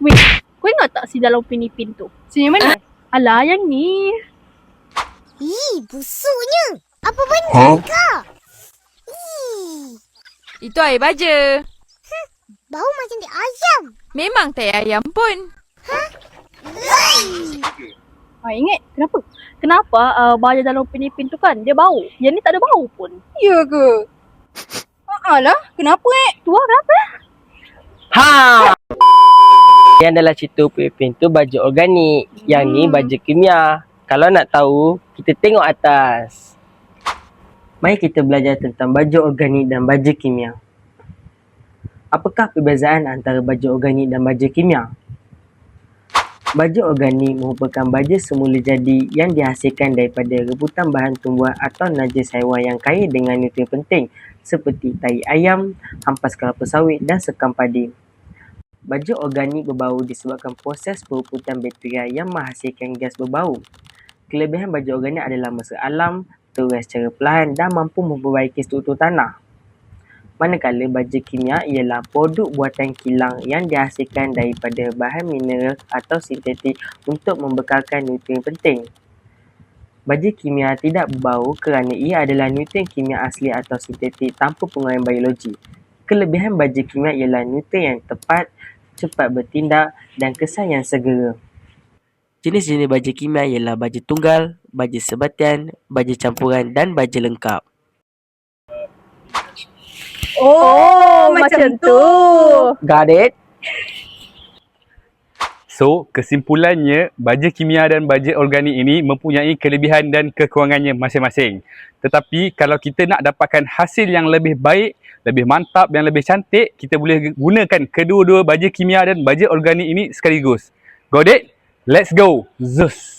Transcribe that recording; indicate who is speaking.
Speaker 1: Wait, kau ingat tak si dalam Pinipin tu? Si mana? Alah, yang ni.
Speaker 2: Ih, busuknya. Apa benda kau? Ih,
Speaker 3: Itu air baja.
Speaker 2: bau macam di ayam.
Speaker 3: Memang tai ayam pun.
Speaker 1: Ingat kenapa? Kenapa baja dalam Pinipin tu kan dia bau. Yang ni tak ada bau pun.
Speaker 4: Ya ke? Alah, kenapa
Speaker 1: Tu lah kenapa?
Speaker 5: Ha! Yang dalam cerita Upin tu baju organik. Yang ni baju kimia. Kalau nak tahu, kita tengok atas. Mari kita belajar tentang baju organik dan baju kimia. Apakah perbezaan antara baju organik dan baju kimia? Baju organik merupakan baju semula jadi yang dihasilkan daripada rebutan bahan tumbuhan atau najis haiwan yang kaya dengan nutrien penting seperti tai ayam, ampas kelapa sawit dan sekam padi. Baju organik berbau disebabkan proses perebutan bakteria yang menghasilkan gas berbau. Kelebihan baju organik adalah mesra alam, terurai secara perlahan dan mampu memperbaiki struktur tanah. Manakala baju kimia ialah produk buatan kilang yang dihasilkan daripada bahan mineral atau sintetik untuk membekalkan nutrien penting. Baju kimia tidak berbau kerana ia adalah nutrien kimia asli atau sintetik tanpa penguraian biologi. Kelebihan baju kimia ialah nutrien yang tepat, cepat bertindak dan kesan yang segera. Jenis-jenis baju kimia ialah baju tunggal, baju sebatian, baju campuran dan baju lengkap.
Speaker 1: Oh, macam tu.
Speaker 5: Got it?
Speaker 6: So, kesimpulannya, baja kimia dan baja organik ini mempunyai kelebihan dan kekurangannya masing-masing. Tetapi, kalau kita nak dapatkan hasil yang lebih baik, lebih mantap dan lebih cantik, kita boleh gunakan kedua-dua baja kimia dan baja organik ini sekaligus. Got it? Let's go! Zeus!